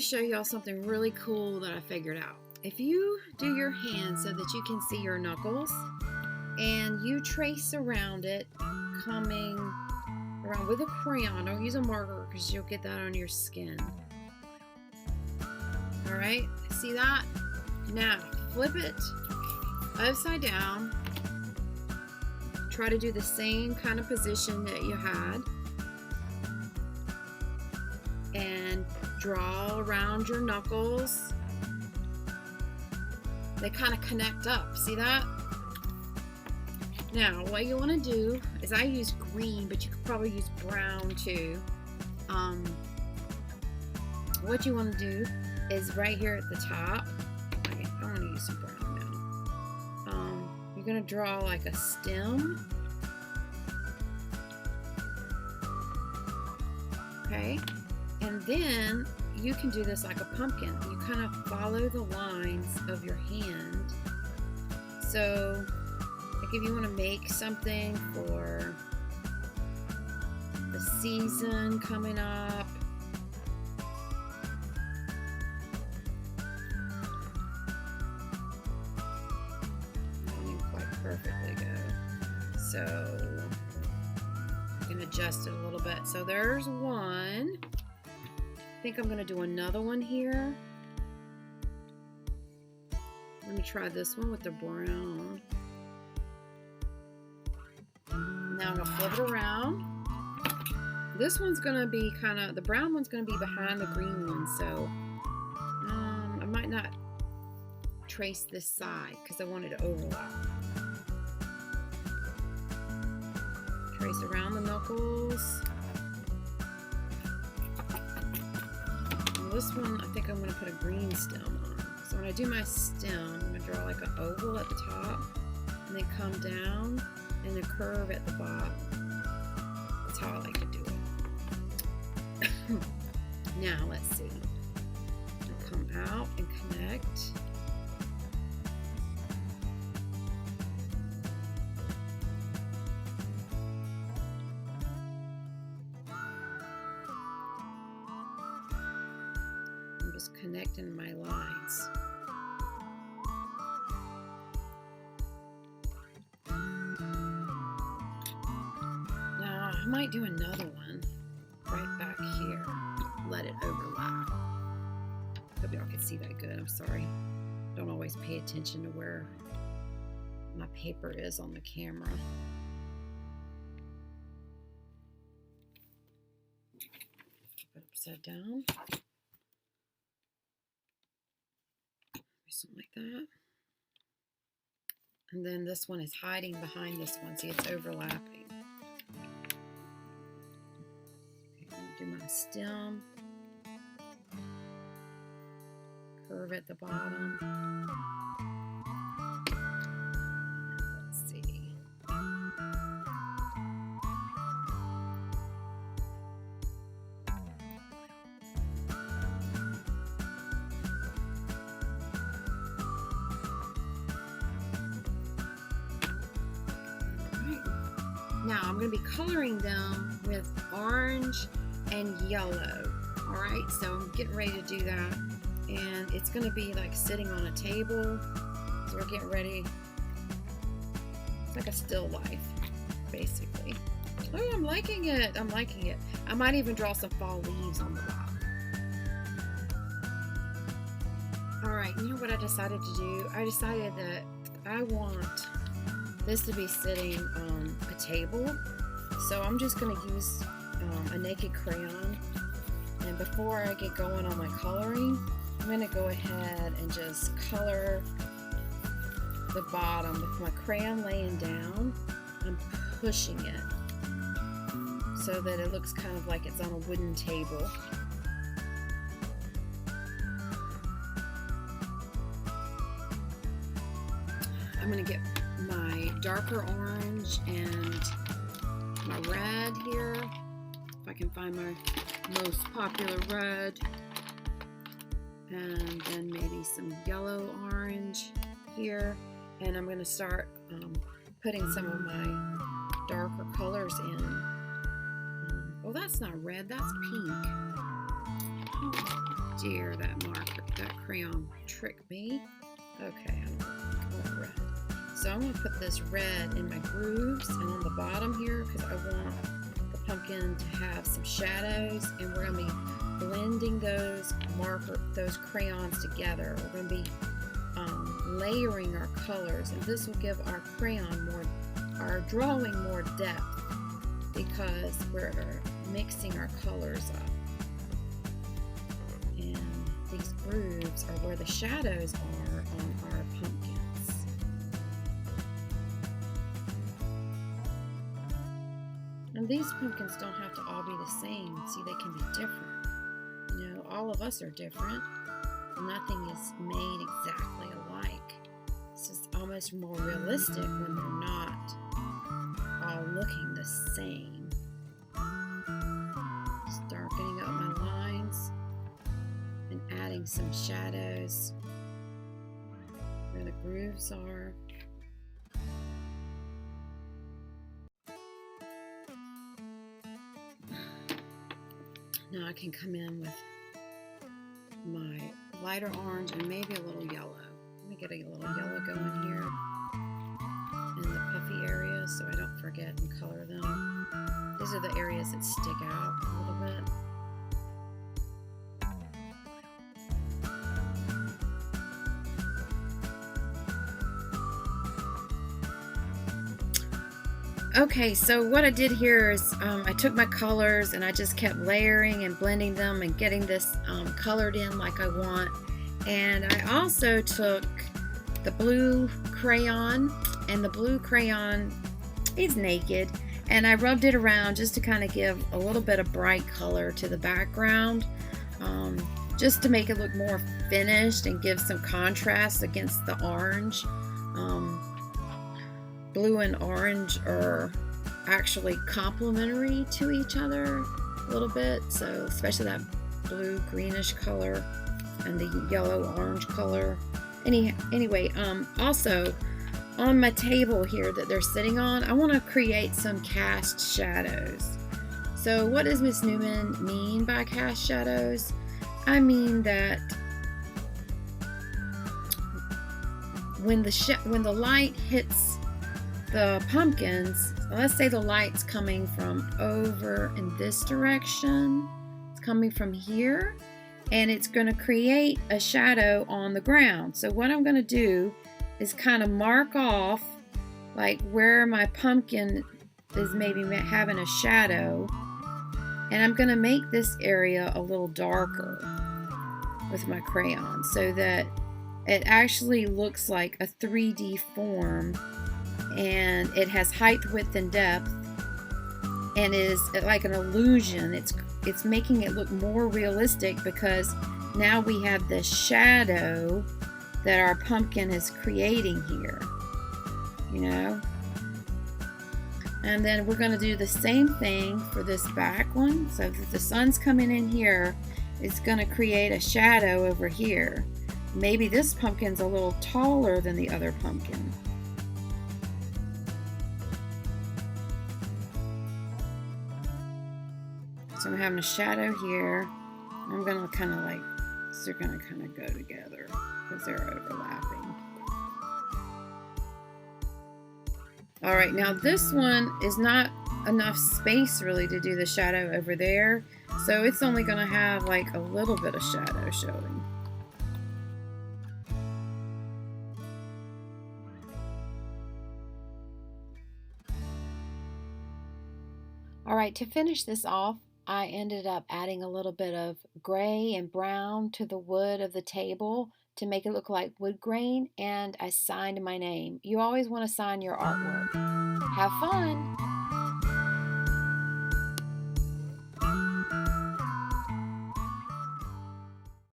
show y'all something really cool that I figured out. If you do your hand so that you can see your knuckles and you trace around it, coming around with a crayon, don't use a marker because you'll get that on your skin. All right, see that? Now flip it upside down. Try to do the same kind of position that you had and draw around your knuckles. They kind of connect up, see that? Now what you want to do is, I use green, but you could probably use brown too. What you want to do is right here at the top, okay, I want to use some brown now. You're going to draw like a stem. Okay, and then you can do this like a pumpkin. You kind of follow the lines of your hand. So, like if you want to make something for the season coming up, that didn't quite perfectly go. So, you can adjust it a little bit. So there's one. I think I'm going to do another one here. Let me try this one with the brown. Now I'm going to flip it around. This one's going to be kind of, the brown one's going to be behind the green one, so I might not trace this side because I want it to overlap. Trace around the knuckles. This one, I think I'm going to put a green stem on. So when I do my stem, I'm going to draw like an oval at the top, and then come down and a curve at the bottom. That's how I like to do it. Now, let's see. I'll come out and connect. Connecting my lines. Now I might do another one right back here. Let it overlap. Hope y'all can see that good. I'm sorry. Don't always pay attention to where my paper is on the camera. Put it upside down. Something like that. And then this one is hiding behind this one. See, it's overlapping. Okay, I'm going to do my stem. Curve at the bottom. Let's see. Now I'm going to be coloring them with orange and yellow. Alright, so I'm getting ready to do that. And it's going to be like sitting on a table. So we're getting ready. It's like a still life, basically. Oh, I'm liking it. I'm liking it. I might even draw some fall leaves on the bottom. Alright, you know what I decided to do? I decided that I want this to be sitting on a table, so I'm just going to use a naked crayon, and before I get going on my coloring, I'm going to go ahead and just color the bottom with my crayon laying down. I'm pushing it so that it looks kind of like it's on a wooden table. I'm going to get my darker orange and my red here, if I can find my most popular red, and then maybe some yellow orange here, and I'm going to start putting some of my darker colors in. Well, that's not red, that's pink. dear, that marker, that crayon tricked me. Okay, I want red. So I'm going to put this red in my grooves and on the bottom here because I want the pumpkin to have some shadows, and we're going to be blending those crayons together. We're going to be layering our colors, and this will give our drawing more depth because we're mixing our colors up. And these grooves are where the shadows are on our pumpkins. And these pumpkins don't have to all be the same. See, they can be different. You know, all of us are different. Nothing is made exactly alike. It's just almost more realistic when they're not all looking the same. Just darkening up my lines and adding some shadows where the grooves are. Now I can come in with my lighter orange and maybe a little yellow. Let me get a little yellow going here in the puffy areas so I don't forget and color them. These are the areas that stick out a little bit. Okay, so what I did here is I took my colors and I just kept layering and blending them and getting this colored in like I want. And I also took the blue crayon, and the blue crayon is naked, and I rubbed it around just to kind of give a little bit of bright color to the background, just to make it look more finished and give some contrast against the orange. Blue and orange are actually complementary to each other a little bit, so especially that blue greenish color and the yellow orange color. Anyway, also on my table here that they're sitting on, I want to create some cast shadows. So what does Miss Newman mean by cast shadows? I mean that when the light hits the pumpkins, let's say the light's coming from over in this direction, it's coming from here, and it's going to create a shadow on the ground. So what I'm going to do is kind of mark off like where my pumpkin is maybe having a shadow, and I'm going to make this area a little darker with my crayon so that it actually looks like a 3D form, and it has height, width, and depth, and is like an illusion. It's making it look more realistic because now we have the shadow that our pumpkin is creating here, you know. And then we're going to do the same thing for this back one. So if the sun's coming in here, it's going to create a shadow over here. Maybe this pumpkin's a little taller than the other pumpkin. So I'm having a shadow here. I'm going to kind of like, so they're going to kind of go together because they're overlapping. All right, now this one is not enough space really to do the shadow over there. So it's only going to have like a little bit of shadow showing. All right, to finish this off, I ended up adding a little bit of gray and brown to the wood of the table to make it look like wood grain, and I signed my name. You always want to sign your artwork. Have fun!